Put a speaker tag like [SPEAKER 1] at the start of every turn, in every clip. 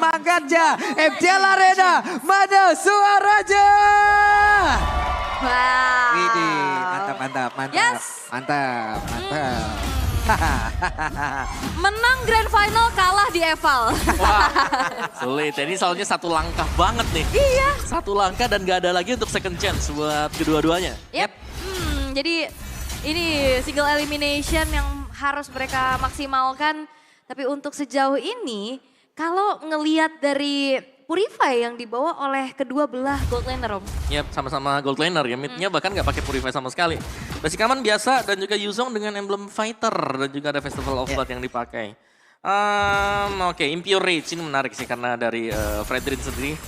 [SPEAKER 1] semangatnya. MTL Arena, mana suaranya?
[SPEAKER 2] Wow.
[SPEAKER 1] Widih, mantap.
[SPEAKER 2] Yes.
[SPEAKER 1] Mantap.
[SPEAKER 2] Menang Grand Final, kalah di Eval.
[SPEAKER 3] Wah, sulit. Ini soalnya satu langkah banget nih.
[SPEAKER 2] Iya.
[SPEAKER 3] Satu langkah dan gak ada lagi untuk second chance buat kedua-duanya.
[SPEAKER 2] Yep. Jadi ini single elimination yang harus mereka maksimalkan. Tapi untuk sejauh ini, kalau ngelihat dari Purify yang dibawa oleh kedua belah gold laner, Om.
[SPEAKER 3] Yap, sama-sama gold laner ya. Midnya bahkan gak pakai Purify sama sekali. Basic Aman biasa dan juga Yuzong dengan emblem fighter dan juga ada Festival of Blood yang dipakai. Oke, Impure Rage ini menarik sih karena dari Fredrin sendiri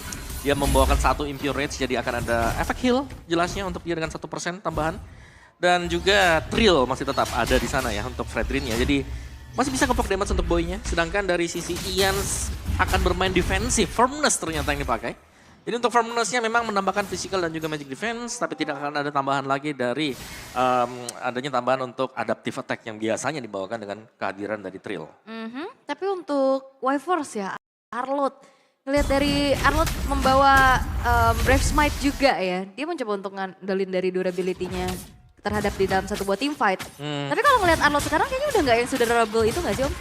[SPEAKER 3] dia membawakan satu Impure Rage jadi akan ada efek heal jelasnya untuk dia dengan 1% tambahan. Dan juga Trill masih tetap ada di sana ya untuk Fredrin ya. Jadi masih bisa kepok damage untuk boynya. Sedangkan dari sisi Ians akan bermain defensif, firmness ternyata yang dipakai. Jadi untuk firmness-nya memang menambahkan physical dan juga magic defense, tapi tidak akan ada tambahan lagi dari adanya tambahan untuk adaptive attack yang biasanya dibawakan dengan kehadiran dari Trill.
[SPEAKER 2] Tapi untuk Y-Force ya, Arlot. Ngelihat dari Arlot membawa Brave Smite juga ya. Dia mencoba untuk ngandelin dari durability-nya terhadap di dalam satu buah team fight. Tapi kalau ngelihat Arlot sekarang kayaknya udah nggak yang sudah durable itu nggak sih, Om?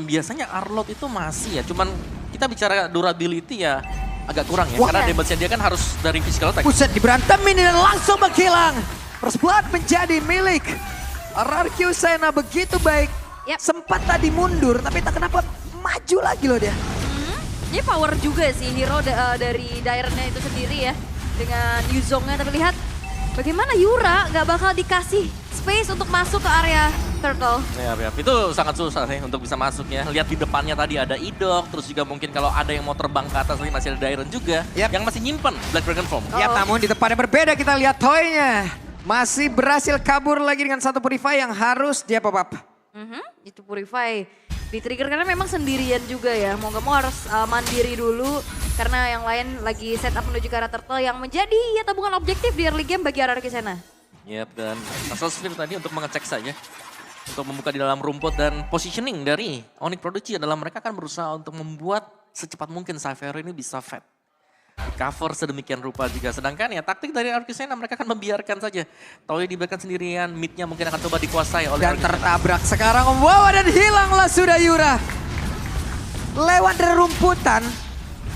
[SPEAKER 3] Biasanya Arlot itu masih ya, cuman kita bicara durability ya agak kurang ya.
[SPEAKER 1] Wah,
[SPEAKER 3] karena damage-nya dia kan harus dari physical attack.
[SPEAKER 1] Buset, diberantemin dan langsung menghilang. First blood menjadi milik RRQ Sena begitu baik.
[SPEAKER 2] Yap.
[SPEAKER 1] Sempat tadi mundur, tapi tak kenapa maju lagi loh dia.
[SPEAKER 2] Ini power juga sih hero dari Dairen-nya itu sendiri ya. Dengan Yuzongnya, tapi lihat bagaimana Yura nggak bakal dikasih space untuk masuk ke area Turtle.
[SPEAKER 3] Ya, itu sangat susah sih untuk bisa masuknya. Lihat di depannya tadi ada Idok, terus juga mungkin kalau ada yang mau terbang ke atas masih ada Dairen juga.
[SPEAKER 1] Yap.
[SPEAKER 3] Yang masih nyimpen Black Dragon Form.
[SPEAKER 1] Ya, namun di depannya berbeda kita lihat Toy-nya. Masih berhasil kabur lagi dengan satu Purify yang harus dia pop up.
[SPEAKER 2] Itu Purify di-trigger karena memang sendirian juga ya. Mau gak mau harus mandiri dulu. Karena yang lain lagi set up menuju ke arah Turtle yang menjadi ya tabungan objektif di early game bagi RRQ Sena.
[SPEAKER 3] Yap, dan Asal Sphere tadi untuk mengecek saja. Untuk membuka di dalam rumput dan positioning dari Onyx Prodigy adalah mereka akan berusaha untuk membuat secepat mungkin Cypher ini bisa fed. Di cover sedemikian rupa juga. Sedangkan ya taktik dari RRQ Sena mereka akan membiarkan saja. Toy dibiarkan sendirian, midnya mungkin akan coba dikuasai oleh
[SPEAKER 1] Dan
[SPEAKER 3] RRQ Sena.
[SPEAKER 1] tertabrak sekarang wow dan hilanglah sudah Yura. Lewat dari rumputan.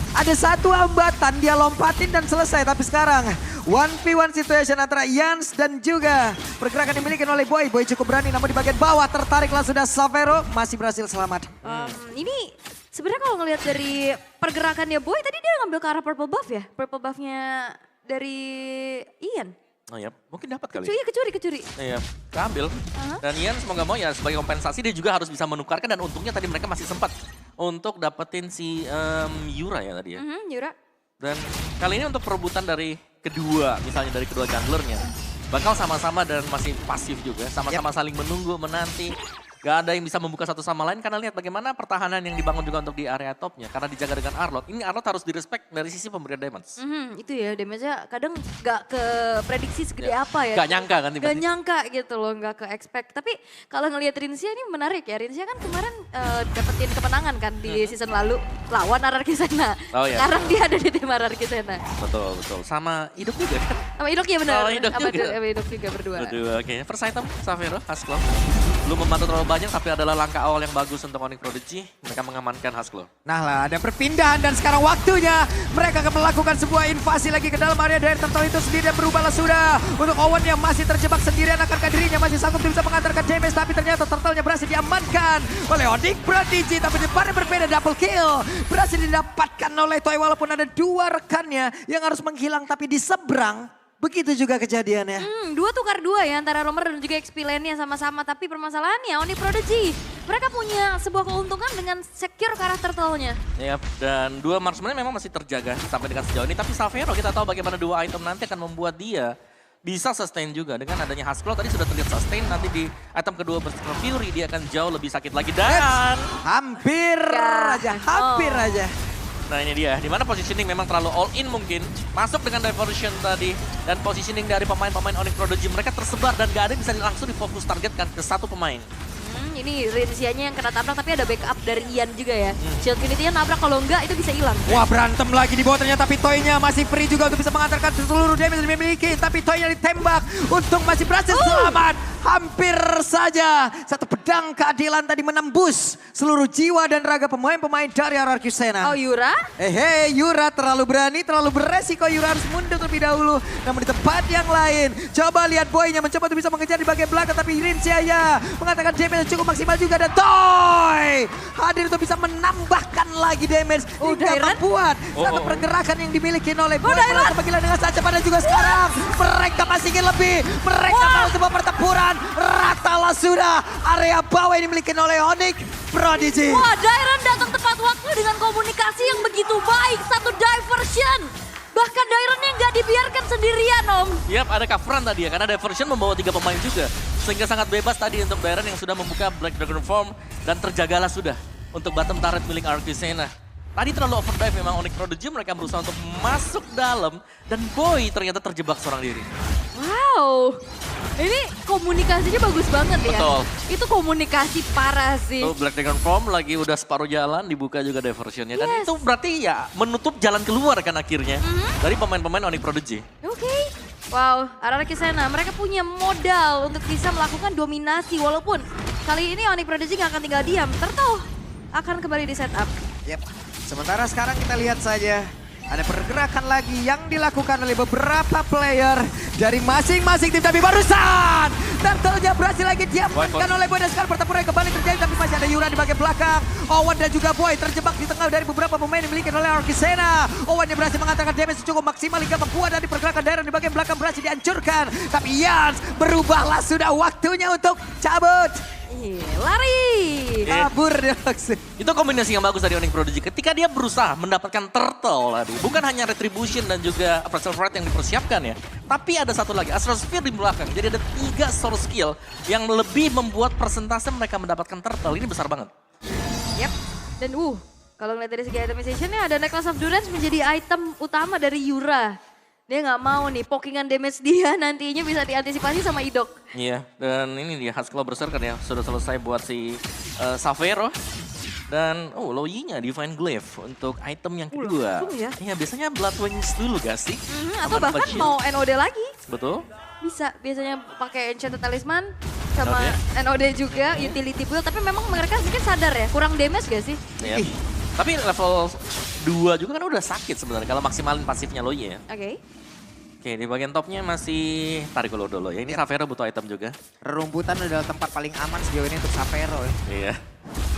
[SPEAKER 1] Ada satu hambatan, dia lompatin dan selesai. Tapi sekarang 1v1 situation antara Yans dan juga pergerakan dimiliki oleh Boy. Boy cukup berani namun di bagian bawah tertariklah sudah Savero. Masih berhasil selamat.
[SPEAKER 2] Ini sebenarnya kalau ngelihat dari pergerakannya Boy tadi dia ngambil ke arah purple buff ya. Purple buffnya dari Ian.
[SPEAKER 3] Oh ya, mungkin dapat kali.
[SPEAKER 2] Kecuri.
[SPEAKER 3] Iya, keambil. Dan Ian semoga mau ya sebagai kompensasi dia juga harus bisa menukarkan dan untungnya tadi mereka masih sempat untuk dapetin si Yura ya tadi ya.
[SPEAKER 2] Yura.
[SPEAKER 3] Dan kali ini untuk perebutan dari kedua, misalnya dari kedua junglernya, bakal sama-sama dan masih pasif juga, sama-sama saling menunggu, menanti. Gak ada yang bisa membuka satu sama lain karena lihat bagaimana pertahanan yang dibangun juga untuk di area topnya. Karena dijaga dengan Arlot. Ini Arlot harus direspek dari sisi pemberian damage.
[SPEAKER 2] Itu ya damage-nya kadang gak ke prediksi segede apa ya.
[SPEAKER 3] Gak nyangka kan
[SPEAKER 2] Gak nyangka gitu loh, gak ke expect. Tapi kalau ngelihat Rinsia ini menarik ya. Rinsia kan kemarin dapetin kemenangan kan di season lalu lawan RRQ Sena.
[SPEAKER 3] Oh, iya.
[SPEAKER 2] Sekarang dia ada di tim RRQ Sena.
[SPEAKER 3] Betul. Sama Idok juga kan?
[SPEAKER 2] Sama Idok ya benar.
[SPEAKER 3] Oh, Idok juga.
[SPEAKER 2] Sama Idok juga berdua.
[SPEAKER 3] Berdua, oke. First item, Savero, Hasclaw. Belum membantu terlalu banyak tapi adalah langkah awal yang bagus untuk Onyx Prodigy. Mereka mengamankan Hasclaw.
[SPEAKER 1] Nah lah, ada perpindahan dan sekarang waktunya mereka akan melakukan sebuah invasi lagi ke dalam area dari Turtle itu sendiri dan berubahlah sudah. Untuk Owen yang masih terjebak sendirian akankah dirinya masih sanggup bisa mengantarkan damage tapi ternyata Turtle-nya berhasil diamankan oleh Onyx Prodigy. Tapi depannya berbeda, double kill. Berhasil didapatkan oleh Toy walaupun ada dua rekannya yang harus menghilang tapi di seberang. Begitu juga kejadiannya.
[SPEAKER 2] Dua tukar dua ya antara Romer dan juga XP lane-nya sama-sama. Tapi permasalahannya Onyx Prodigy, mereka punya sebuah keuntungan dengan secure ke arah Turtle-nya.
[SPEAKER 3] Yap, dan dua marksman memang masih terjaga sampai dengan sejauh ini. Tapi Savero kita tahu bagaimana dua item nanti akan membuat dia bisa sustain juga. Dengan adanya Hasclaw tadi sudah terlihat sustain. Nanti di item kedua Berserker Fury dia akan jauh lebih sakit lagi. Dan
[SPEAKER 1] Hampir aja.
[SPEAKER 3] nah ini dia, dimana positioning memang terlalu all in mungkin. Masuk dengan diversion tadi. Dan positioning dari pemain-pemain Onyx Prodigy mereka tersebar dan gak ada yang bisa langsung difokus targetkan ke satu pemain.
[SPEAKER 2] ini Rinsianya yang kena tabrak tapi ada backup dari Ian juga ya. Shield Unity-nya nabrak, kalau enggak itu bisa hilang.
[SPEAKER 1] Wah, berantem lagi di bawah ternyata, tapi Toy-nya masih free juga untuk bisa mengantarkan seluruh damage yang dimiliki. Tapi Toy-nya ditembak, untung masih berhasil selamat. Hampir saja satu pedang keadilan tadi menembus seluruh jiwa dan raga pemain-pemain dari RRQ Sena.
[SPEAKER 2] Oh, Yura?
[SPEAKER 1] Yura terlalu berani, terlalu beresiko. Yura harus mundur terlebih dahulu. Namun di tempat yang lain, coba lihat Boy-nya mencoba untuk bisa mengejar di bagian belakang. Tapi Rinsiaya mengatakan damage yang cukup maksimal juga. Dan Toy hadir untuk bisa menambahkan lagi damage. Hingga membuat satu pergerakan yang dimiliki oleh Boy. Panggilan dengan saja pada juga sekarang. Mereka masih ingin lebih. Mereka mau sebuah pertempuran. Ratalah sudah area bawah yang dimiliki oleh Onyx Prodigy.
[SPEAKER 2] Wah, Dairon datang tepat waktu dengan komunikasi yang begitu baik. Satu diversion. Bahkan Daironnya nggak dibiarkan sendirian, Om.
[SPEAKER 3] Yap, ada coveran tadi ya, karena diversion membawa 3 pemain juga. Sehingga sangat bebas tadi untuk Dairon yang sudah membuka Black Dragon Form. Dan terjagalah sudah untuk bottom turret milik RRQ Sena. Tadi terlalu overdrive memang Onyx Prodigy, mereka berusaha untuk masuk dalam. Dan Boy ternyata terjebak seorang diri.
[SPEAKER 2] Wow, ini komunikasinya bagus banget ya.
[SPEAKER 3] Betul.
[SPEAKER 2] Itu komunikasi parah sih.
[SPEAKER 3] Tuh Black Dragon Form lagi udah separuh jalan, dibuka juga diversionnya. Dan itu berarti ya menutup jalan keluar kan akhirnya dari pemain-pemain Onyx Prodigy.
[SPEAKER 2] Oke. Wow, RRQ Sena mereka punya modal untuk bisa melakukan dominasi. Walaupun kali ini Onyx Prodigy nggak akan tinggal diam. Turtle akan kembali di setup.
[SPEAKER 1] Yep. Sementara sekarang kita lihat saja. Ada pergerakan lagi yang dilakukan oleh beberapa player dari masing-masing tim. Tapi barusan Turtle-nya berhasil lagi diamankan oleh Boy. Dan sekarang pertempuran kembali terjadi. Tapi masih ada Yura di bagian belakang. Owen dan juga Boy terjebak di tengah dari beberapa pemain yang dimiliki oleh RRQ Sena. Owen yang berhasil mengatakan damage cukup maksimal hingga membuat dari pergerakan Dairon di bagian belakang berhasil dihancurkan. Tapi Yans berubahlah, sudah waktunya untuk cabut.
[SPEAKER 2] Lari.
[SPEAKER 1] Kabur dia langsung.
[SPEAKER 3] Itu kombinasi yang bagus dari Onyx Prodigy ketika dia berusaha mendapatkan turtle tadi. Bukan hanya retribution dan juga Pressure Fight yang dipersiapkan ya. Tapi ada satu lagi, Astral Sphere di belakang. Jadi ada 3 source skill yang lebih membuat persentase mereka mendapatkan turtle. Ini besar banget.
[SPEAKER 2] Yap. Dan kalau ngeliat dari segi itemizationnya ada Necklace of Durance menjadi item utama dari Yura. Dia nggak mau nih pokingan damage dia nantinya bisa diantisipasi sama Idok.
[SPEAKER 3] Iya, dan ini dia Husklaw Berserker ya. Sudah selesai buat si Savero. Dan Loyi-nya Divine Glaive untuk item yang kedua.
[SPEAKER 2] Langsung ya?
[SPEAKER 3] Iya, biasanya Blood Wings dulu gak sih?
[SPEAKER 2] Atau bahkan mau NOD lagi.
[SPEAKER 3] Betul.
[SPEAKER 2] Bisa, biasanya pakai Enchanted Talisman sama NOD juga, utility build. Tapi memang mereka mungkin sadar ya, kurang damage gak sih?
[SPEAKER 3] Iya. Tapi level 2 juga kan udah sakit sebenarnya kalau maksimalin pasifnya Loyi ya.
[SPEAKER 2] Oke.
[SPEAKER 3] Oke, di bagian topnya masih tarik dulu ya. Ini Savero butuh item juga.
[SPEAKER 1] Rumputan adalah tempat paling aman sejauh ini untuk Savero.
[SPEAKER 3] Iya.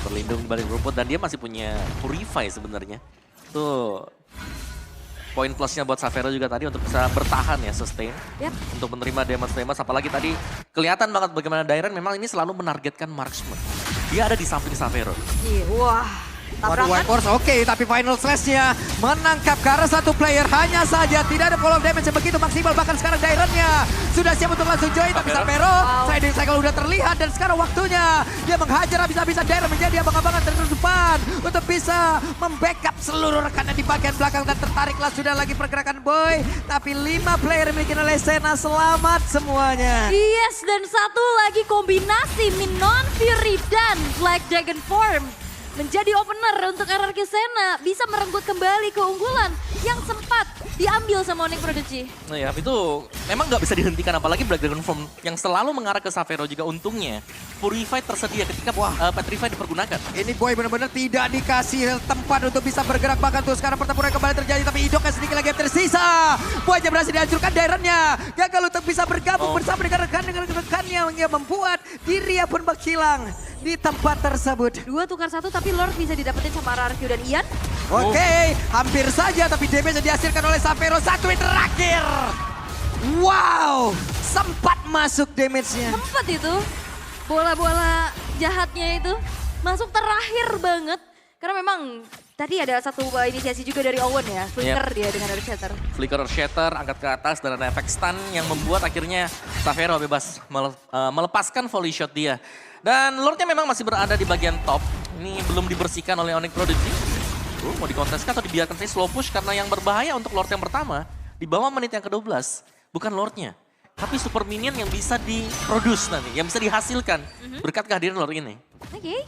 [SPEAKER 3] Berlindung di balik rumput dan dia masih punya Purify sebenarnya. Tuh. Poin plusnya buat Savero juga tadi untuk bisa bertahan ya, sustain. Untuk menerima damage apalagi tadi kelihatan banget bagaimana Dairon memang ini selalu menargetkan marksman. Dia ada di samping Savero.
[SPEAKER 2] Iya, wah.
[SPEAKER 1] Waduh, White Force oke, tapi final slash-nya menangkap ke arah satu player hanya saja. Tidak ada follow damage yang begitu maksimal, bahkan sekarang Dairon-nya sudah siap untuk langsung join. Tapi Savero, sliding cycle udah terlihat dan sekarang waktunya dia menghajar habis-habisan. Dairon menjadi abang-abangan terdepan untuk bisa membackup seluruh rekannya di bagian belakang. Dan tertariklah sudah lagi pergerakan Boy. Tapi 5 player yang dimiliki oleh Sena selamat semuanya.
[SPEAKER 2] Yes, dan satu lagi kombinasi Minon, Fury, dan Black Dragon Form menjadi opener untuk RRQ Sena, bisa merenggut kembali keunggulan yang sempat diambil sama Onyx Prodigy.
[SPEAKER 3] Nah ya, itu memang nggak bisa dihentikan, apalagi Black Dragon Form yang selalu mengarah ke Savero juga untungnya. Purify tersedia ketika Petrify dipergunakan.
[SPEAKER 1] Ini Boy benar-benar tidak dikasih tempat untuk bisa bergerak, bahkan tuh sekarang pertempuran kembali terjadi, tapi Idoknya sedikit lagi yang tersisa. Boy aja berhasil dihancurkan, Dairon-nya gagal untuk bisa bergabung bersama dengan rekan-rekannya yang membuat dirinya pun menghilang di tempat tersebut.
[SPEAKER 2] 2 tukar 1 tapi Lord bisa didapetin sama RRQ dan Ian.
[SPEAKER 1] Oke, hampir saja tapi damage yang dihasilkan oleh Savero. Satu yang terakhir. Wow, sempat masuk damage-nya.
[SPEAKER 2] Sempat itu, bola-bola jahatnya itu masuk terakhir banget. Karena memang tadi ada satu inisiasi juga dari Owen ya, Flicker dia dengan Earth Shatter.
[SPEAKER 3] Flicker Shatter, angkat ke atas dan ada efek stun yang membuat akhirnya Savero bebas melepaskan volley shot dia. Dan Lordnya memang masih berada di bagian top. Ini belum dibersihkan oleh Onyx Prodigy. Mau dikonteskan atau dibiarkan saja slow push karena yang berbahaya untuk Lord yang pertama di bawah menit yang ke-12 bukan Lordnya. tapi super minion yang bisa diproduce nanti, yang bisa dihasilkan berkat kehadiran Lord ini.
[SPEAKER 2] Oke.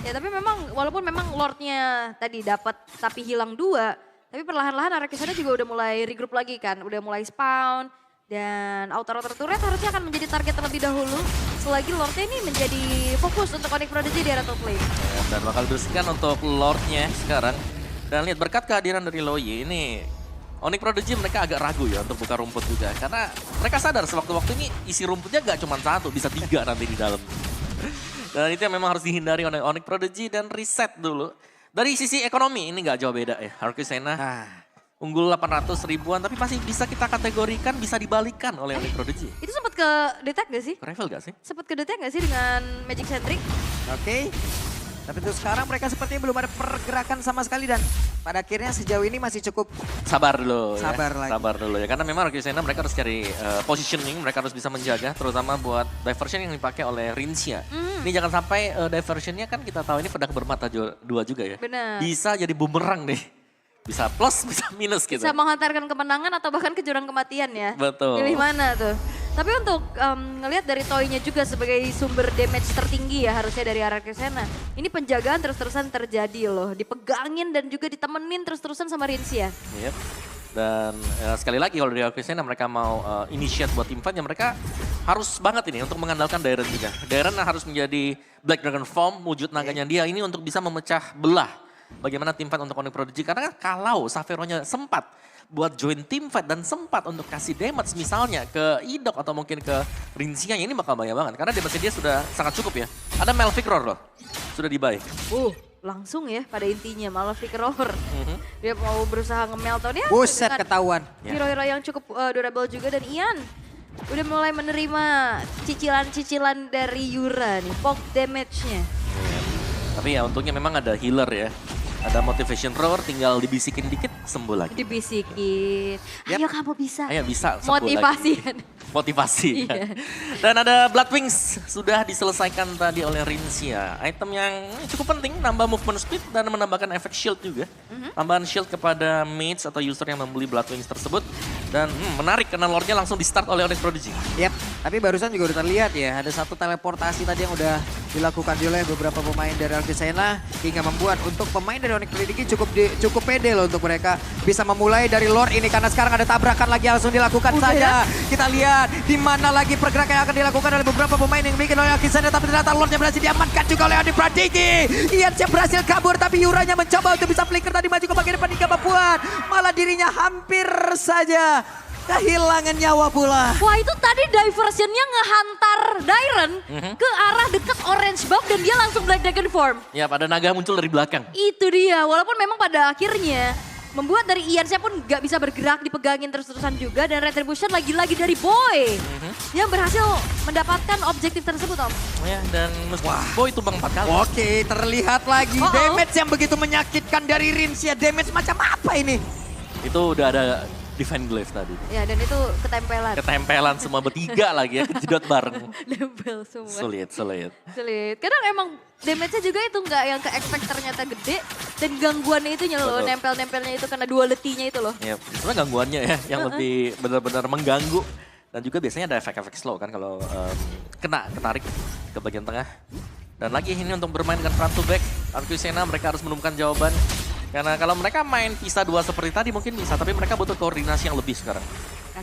[SPEAKER 2] Ya tapi memang walaupun memang Lordnya tadi dapat tapi hilang 2, tapi perlahan-lahan Arcusena juga udah mulai regroup lagi kan, udah mulai spawn. Dan outer turret harusnya akan menjadi target terlebih dahulu. Selagi Lordnya ini menjadi fokus untuk Onyx Prodigy di area top lane.
[SPEAKER 3] Ya, dan bakal bersihkan untuk Lordnya sekarang. Dan lihat berkat kehadiran dari Loyi ini, Onyx Prodigy mereka agak ragu ya untuk buka rumput juga. Karena mereka sadar sewaktu-waktu ini isi rumputnya gak cuma 1, bisa 3 nanti di dalam. Dan itu yang memang harus dihindari oleh Onyx Prodigy dan reset dulu. Dari sisi ekonomi ini gak jauh beda ya. Arcusena unggul 800 ribuan tapi masih bisa kita kategorikan bisa dibalikan oleh Onyx Prodigy.
[SPEAKER 2] Itu sempat ke detect gak sih?
[SPEAKER 3] Revel gak sih?
[SPEAKER 2] Sempat ke detect gak sih dengan Magic Centric?
[SPEAKER 1] Oke. Tapi untuk sekarang mereka sepertinya belum ada pergerakan sama sekali dan pada akhirnya sejauh ini masih cukup
[SPEAKER 3] Sabar dulu
[SPEAKER 1] Sabar
[SPEAKER 3] ya.
[SPEAKER 1] lagi.
[SPEAKER 3] Sabar dulu ya. Karena memang Arcusena mereka harus cari positioning, mereka harus bisa menjaga terutama buat diversion yang dipakai oleh Rincia. Ini jangan sampai diversionnya kan kita tahu ini pedang bermata 2 juga ya.
[SPEAKER 2] Benar.
[SPEAKER 3] Bisa jadi bumerang deh. Bisa plus, bisa minus gitu.
[SPEAKER 2] Bisa menghantarkan kemenangan atau bahkan ke jurang kematian ya.
[SPEAKER 3] Betul.
[SPEAKER 2] Pilih mana tuh. Tapi untuk ngelihat dari Toy-nya juga sebagai sumber damage tertinggi ya harusnya dari Arcusena. Ini penjagaan terus-terusan terjadi loh. Dipegangin dan juga ditemenin terus-terusan sama Rincia.
[SPEAKER 3] Yep. Dan sekali lagi kalau dari Arcusena mereka mau initiate buat team fight ya mereka harus banget ini untuk mengandalkan Dairen juga. Dairen harus menjadi Black Dragon Form, wujud naganya dia ini untuk bisa memecah belah bagaimana tim fight untuk Onyx Prodigy. Karena kalau Saveronya sempat buat join tim fight dan sempat untuk kasih damage misalnya ke Idok atau mungkin ke Rincia ini bakal bahaya banget. Karena damage dia sudah sangat cukup ya. Ada Malefic Roar loh, sudah dibuy.
[SPEAKER 2] Langsung ya pada intinya Malefic Roar. Dia mau berusaha nge-melt dia.
[SPEAKER 1] buset
[SPEAKER 2] dengan
[SPEAKER 1] ketahuan.
[SPEAKER 2] hero-hero yang cukup durable juga dan Ian udah mulai menerima cicilan-cicilan dari Yura nih, poke damage-nya.
[SPEAKER 3] Tapi ya untungnya memang ada healer ya. Ada motivation roar, tinggal dibisikin dikit, sembuh lagi.
[SPEAKER 2] Dibisikin,
[SPEAKER 1] Yep.
[SPEAKER 2] ayo kamu bisa.
[SPEAKER 3] Ayo bisa, sembuh
[SPEAKER 2] Motivasi
[SPEAKER 3] lagi.
[SPEAKER 2] kan.
[SPEAKER 3] Motivasi.
[SPEAKER 2] Iya.
[SPEAKER 3] Dan ada Blood Wings, sudah diselesaikan tadi oleh Rincia. Item yang cukup penting, nambah movement speed dan menambahkan efek shield juga. Tambahan shield kepada mates atau user yang membeli Blood Wings tersebut. Dan menarik karena lore-nya langsung di start oleh Onyx Prodigy.
[SPEAKER 1] Yap, tapi barusan juga udah terlihat ya, ada satu teleportasi tadi yang udah dilakukan oleh beberapa pemain dari Arcusena hingga membuat untuk pemain dari Onyx Prodigy cukup pede loh untuk mereka bisa memulai dari lore ini karena sekarang ada tabrakan lagi langsung dilakukan saja. Kita lihat di mana lagi pergerakan yang akan dilakukan oleh beberapa pemain yang bikin oleh Arcusena tapi ternyata lore-nya berhasil diamankan juga oleh Onyx Prodigy. Ian berhasil kabur tapi Yuranya mencoba untuk bisa flicker tadi maju ke bagian depan hingga membuat malah dirinya hampir saja kehilangan nyawa pula.
[SPEAKER 2] Wah itu tadi diversionnya ngehantar Dairen ke arah dekat orange buff dan dia langsung Black Dragon form.
[SPEAKER 3] Ya, pada naga muncul dari belakang.
[SPEAKER 2] Itu dia, walaupun memang pada akhirnya membuat dari Ian pun gak bisa bergerak, dipegangin terus-terusan juga. Dan Retribution lagi-lagi dari Boy yang berhasil mendapatkan objektif tersebut Om.
[SPEAKER 3] Ya, dan Boy tumbang 4 kali.
[SPEAKER 1] Oke, terlihat lagi damage yang begitu menyakitkan dari Rincia. Damage macam apa ini?
[SPEAKER 3] Itu udah ada Divine Glaive tadi.
[SPEAKER 2] Ya dan itu ketempelan.
[SPEAKER 3] Ketempelan semua bertiga lagi ya, kejedot bareng.
[SPEAKER 2] Nempel semua.
[SPEAKER 3] Sulit.
[SPEAKER 2] Sulit. Kadang emang damage-nya juga itu nggak yang ke-expect ternyata gede. Dan gangguannya itu loh, nempel-nempelnya itu karena duality-nya itu loh.
[SPEAKER 3] Ya, sebenarnya gangguannya ya, yang lebih benar-benar mengganggu. Dan juga biasanya ada efek-efek slow kan kalau ketarik ke bagian tengah. Dan lagi ini untuk bermain dengan front to back, Arcusena mereka harus menemukan jawaban. Karena kalau mereka main pisah 2 seperti tadi mungkin bisa, tapi mereka butuh koordinasi yang lebih sekarang.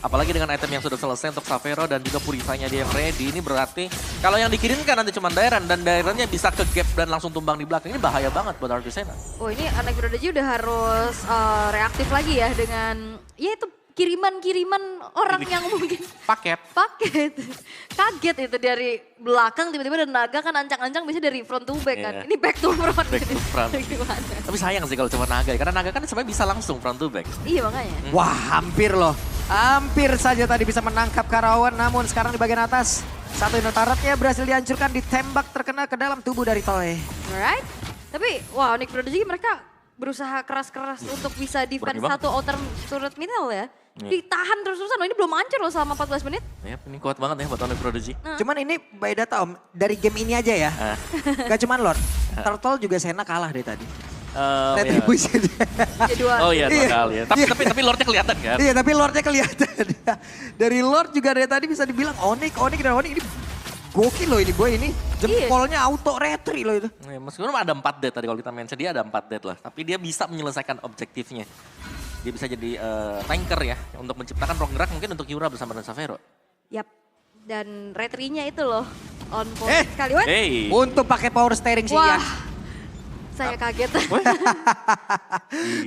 [SPEAKER 3] Apalagi dengan item yang sudah selesai untuk Savero dan juga Purify-nya dia yang ready, ini berarti kalau yang dikirimkan nanti cuma Dairen dan Dairennya bisa ke gap dan langsung tumbang di belakang. Ini bahaya banget buat Arcusena.
[SPEAKER 2] Oh ini Onyx Prodigy udah harus reaktif lagi ya dengan, ya itu kiriman-kiriman orang yang mungkin
[SPEAKER 3] Paket.
[SPEAKER 2] kaget itu dari belakang tiba-tiba ada naga kan ancang-ancang biasanya dari front to back kan.
[SPEAKER 3] Iya.
[SPEAKER 2] Ini back to front.
[SPEAKER 3] Back to front.
[SPEAKER 2] Gimana?
[SPEAKER 3] Tapi sayang sih kalau cuma naga ya, karena naga kan sebenarnya bisa langsung front to back.
[SPEAKER 2] Iya makanya.
[SPEAKER 1] Wah, hampir loh. Hampir saja tadi bisa menangkap Karawan, namun sekarang di bagian atas satu Inotaretnya berhasil dihancurkan, ditembak terkena ke dalam tubuh dari Toy.
[SPEAKER 2] Alright. Tapi wah Onyx Prodigy mereka berusaha keras-keras untuk bisa defense
[SPEAKER 3] Berani
[SPEAKER 2] satu outer turret middle ya. Ditahan terus-terusan loh, ini belum hancur loh selama 14 menit.
[SPEAKER 3] Ya, ini kuat banget ya buat Onyx Prodigy.
[SPEAKER 1] Cuman ini by data Om, dari game ini aja ya. Gak cuman Lord, Turtle juga Sena kalah dari tadi. Retribution.
[SPEAKER 2] Ya, dua.
[SPEAKER 3] Oh iya, 2
[SPEAKER 1] Iya.
[SPEAKER 3] kali ya. Tapi Lordnya kelihatan kan?
[SPEAKER 1] Iya, tapi Lordnya kelihatan. Dari Lord juga dari tadi bisa dibilang Onyx dan Onyx ini gokil loh ini boy ini. Jempolnya auto retri loh itu.
[SPEAKER 3] Ya, meskipun ada 4 dead tadi kalau kita mention dia ada 4 dead lah. Tapi dia bisa menyelesaikan objektifnya. Dia bisa jadi tanker ya untuk menciptakan ruang gerak mungkin untuk Yura bersama dengan Xavero.
[SPEAKER 2] Yap. Dan retrinya itu loh on point sekali. Wah,
[SPEAKER 3] Hey.
[SPEAKER 1] Untuk pakai power steering sih ya.
[SPEAKER 2] saya kaget.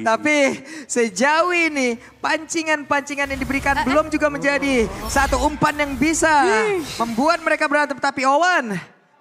[SPEAKER 1] Tapi sejauh ini pancingan-pancingan yang diberikan belum juga menjadi satu umpan yang bisa membuat mereka berantem. Tapi Owen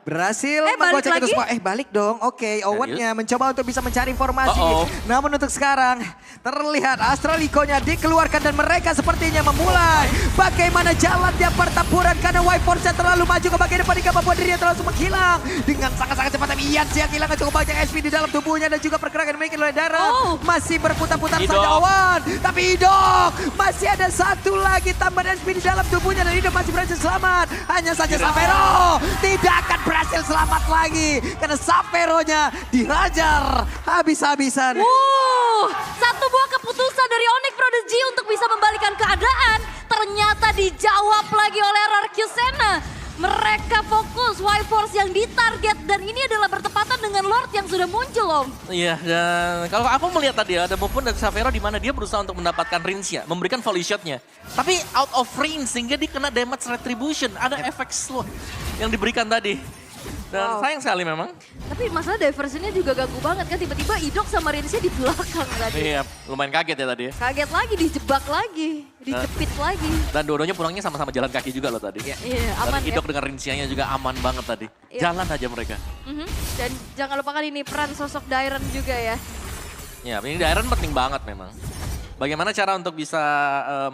[SPEAKER 1] berhasil
[SPEAKER 2] balik
[SPEAKER 1] menggocek itu
[SPEAKER 2] lagi?
[SPEAKER 1] semua. Balik dong. Oke, Owennya mencoba untuk bisa mencari informasi.
[SPEAKER 3] Uh-oh.
[SPEAKER 1] Namun untuk sekarang terlihat Astralico-nya dikeluarkan dan mereka sepertinya memulai bagaimana jalan tiap pertempuran karena White Force terlalu maju ke bagian depan hingga membuat dirinya terlalu menghilang dengan sangat-sangat cepat. Tapi Ian yang kehilangan cukup banyak SP di dalam tubuhnya dan juga pergerakan yang dimiliki oleh Dara. Masih berputar-putar
[SPEAKER 3] Idok.
[SPEAKER 1] saja Owen. Tapi Idok masih ada satu lagi tambahan SP di dalam tubuhnya dan Idok masih berhasil selamat. Hanya saja Xavero tidak akan berhasil selamat lagi karena Xavero-nya dihajar habis-habisan.
[SPEAKER 2] Satu buah keputusan dari Onyx Prodigy untuk bisa membalikan keadaan. Ternyata dijawab lagi oleh RRQ Sena. Mereka fokus White Force yang ditarget dan ini adalah bertepatan dengan Lord yang sudah muncul Om.
[SPEAKER 3] Iya, dan kalau aku melihat tadi ada movement dari Xavero di mana dia berusaha untuk mendapatkan range-nya, memberikan volley shot-nya. Tapi out of range sehingga dia kena damage retribution, ada efek slow yang diberikan tadi. Dan sayang sekali memang.
[SPEAKER 2] Tapi masalah diversionnya juga ganggu banget kan. Tiba-tiba Idok sama Rinsnya di belakang tadi.
[SPEAKER 3] Iya, lumayan kaget ya tadi ya.
[SPEAKER 2] Kaget lagi, dijebak lagi, dijepit lagi.
[SPEAKER 3] Dan dua-duanya pulangnya sama-sama jalan kaki juga loh tadi.
[SPEAKER 2] Iya,
[SPEAKER 3] Dan
[SPEAKER 2] aman ya.
[SPEAKER 3] Idok dengan rinciannya juga aman banget tadi.
[SPEAKER 2] Iya.
[SPEAKER 3] Jalan aja mereka.
[SPEAKER 2] Dan jangan lupakan ini peran sosok Dairon juga ya.
[SPEAKER 3] Ya, ini Dairon penting banget memang. Bagaimana cara untuk bisa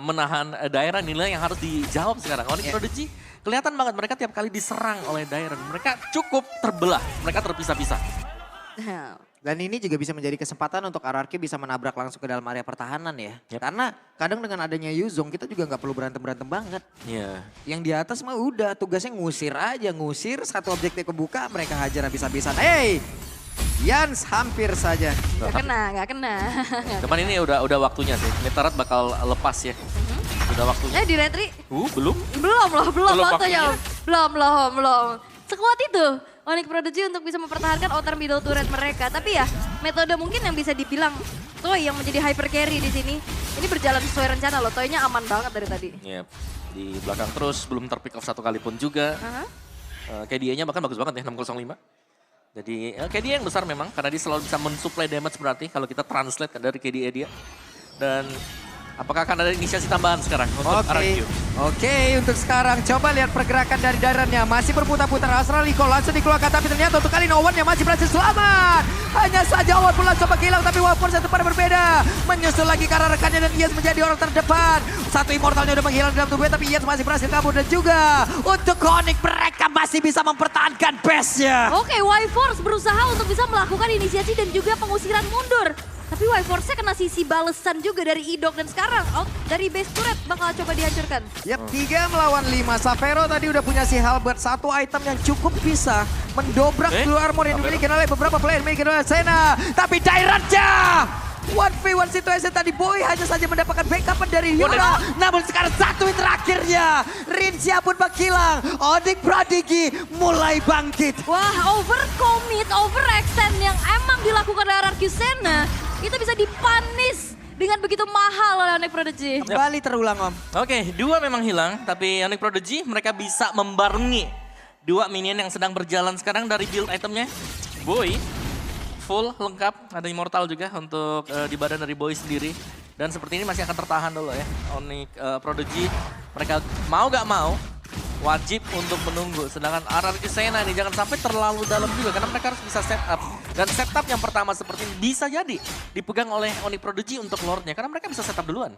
[SPEAKER 3] menahan Dairon nilai yang harus dijawab sekarang. Onyx Prodigy kelihatan banget mereka tiap kali diserang oleh Dairon. Mereka cukup terbelah, mereka terpisah-pisah.
[SPEAKER 1] Dan ini juga bisa menjadi kesempatan untuk RRQ bisa menabrak langsung ke dalam area pertahanan ya. Karena kadang dengan adanya Yuzong kita juga nggak perlu berantem-berantem banget.
[SPEAKER 3] Iya.
[SPEAKER 1] Yang di atas mah udah tugasnya ngusir aja, ngusir satu objektif kebuka mereka hajar habis-habisan. Hey! Yans hampir saja.
[SPEAKER 2] Gak kena.
[SPEAKER 3] Cuman ini udah waktunya sih. Metarat bakal lepas ya. Udah waktunya.
[SPEAKER 2] Di retri,
[SPEAKER 3] Belum?
[SPEAKER 2] belum
[SPEAKER 3] Belum
[SPEAKER 2] waktunya.
[SPEAKER 3] waktunya.
[SPEAKER 2] Belum. Sekuat itu Onyx Prodigy untuk bisa mempertahankan outer middle turret mereka. Tapi ya metode mungkin yang bisa dibilang Toy yang menjadi hyper carry di sini. Ini berjalan sesuai rencana loh. Toy-nya aman banget dari tadi.
[SPEAKER 3] Iya. Di belakang terus, belum terpick off satu kali pun juga. KDA-nya bahkan bagus banget ya, 605. Jadi KDA yang besar memang, karena dia selalu bisa mensupply damage berarti kalau kita translate dari KDA dia. Dan apakah akan ada inisiasi tambahan sekarang untuk RRQ?
[SPEAKER 1] Oke, untuk sekarang coba lihat pergerakan dari Dairon-nya. Masih berputar-putar Astralico langsung dikeluarkan tapi ternyata untuk kali ini Owen yang masih berhasil selamat. Hanya saja Owen pun langsung menghilang tapi White Force satu pada berbeda. Menyusul lagi karena rekannya dan Ian menjadi orang terdepan. Satu immortalnya udah menghilang dalam tubuhnya tapi Ian masih berhasil kabur dan juga untuk Onyx mereka masih bisa mempertahankan base-nya.
[SPEAKER 2] Oke, White Force berusaha untuk bisa melakukan inisiasi dan juga pengusiran mundur. Tapi White Force-nya kena sisi balesan juga dari Idok dan sekarang out dari base turret bakal coba dihancurkan.
[SPEAKER 1] Yap, 3 melawan 5. Xavero tadi udah punya si Halberd, satu item yang cukup bisa mendobrak blue armor yang dimiliki oleh beberapa player dimiliki oleh Sena. Tapi Dairon-nya 1v1 situasi tadi Boy hanya saja mendapatkan backup dari Yura. Namun sekarang satu hit terakhirnya. Rincia pun menghilang. Onyx Prodigy mulai bangkit.
[SPEAKER 2] Wah, overcommit, overextend yang emang dilakukan oleh RRQ Sena itu bisa dipanis dengan begitu mahal oleh Onyx Prodigy.
[SPEAKER 1] Kembali terulang Om.
[SPEAKER 3] Oke, 2 memang hilang, tapi Onyx Prodigy mereka bisa membarengi 2 minion yang sedang berjalan sekarang dari build itemnya. Boy, full, lengkap, ada immortal juga untuk di badan dari Boy sendiri. Dan seperti ini masih akan tertahan dulu ya, Onyx Prodigy. Mereka mau gak mau, wajib untuk menunggu. Sedangkan RRQ Sena nih jangan sampai terlalu dalam juga karena mereka harus bisa setup. Dan setup yang pertama seperti ini bisa jadi dipegang oleh Onyx Prodigy untuk Lordnya karena mereka bisa setup duluan.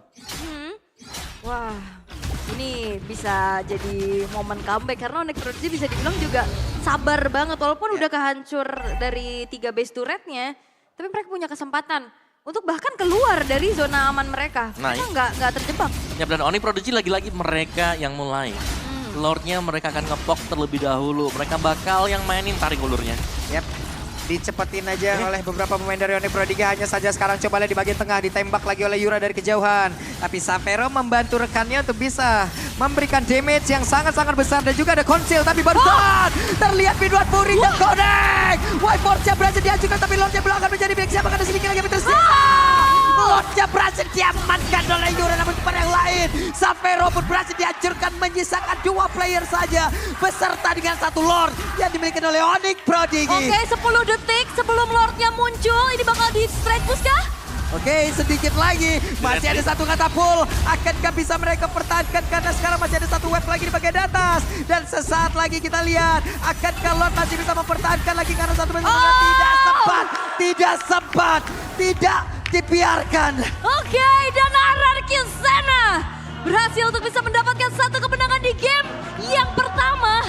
[SPEAKER 2] Wah, ini bisa jadi momen comeback karena Onyx Prodigy bisa dibilang juga sabar banget walaupun udah kehancur dari 3 base turretnya, tapi mereka punya kesempatan untuk bahkan keluar dari zona aman mereka.
[SPEAKER 3] Nah,
[SPEAKER 2] Mereka nggak terjebak.
[SPEAKER 3] Ya, dan Onyx Prodigy lagi-lagi mereka yang mulai. Lordnya mereka akan ngepok terlebih dahulu. Mereka bakal yang mainin tarik ulurnya.
[SPEAKER 1] Yap. Dicepetin aja oleh beberapa pemain dari Onyx Pro 3. Hanya saja sekarang coba lihat di bagian tengah. Ditembak lagi oleh Yura dari kejauhan. Tapi Xavero membantu rekannya untuk bisa memberikan damage yang sangat-sangat besar. Dan juga ada conceal. Tapi barusan terlihat Midward Fury yang connect. White Force-nya berhasil diajukan. Tapi Lordnya belum akan menjadi back. Siapa ada sedikit lagi yang tersisa. Lordnya berhasil diamankan oleh Yura. Namun kepada yang lain, Xavero pun berhasil dihancurkan. Menyisakan 2 player saja. Beserta dengan 1 Lord yang dimiliki oleh Onyx Pro 3.
[SPEAKER 2] Oke, 10 detik sebelum Lordnya muncul, ini bakal di straight push kah?
[SPEAKER 1] Oke, sedikit lagi. Masih ada 1 katapul. Akankah bisa mereka pertahankan? Karena sekarang masih ada 1 wave lagi di bagian atas. Dan sesaat lagi kita lihat. Akankah Lord masih bisa mempertahankan lagi? Karena 1 menit tidak sempat. Tidak sempat. Tidak dibiarkan.
[SPEAKER 2] Oke, dan Anarchy Sena berhasil untuk bisa mendapatkan 1 kemenangan di game yang pertama.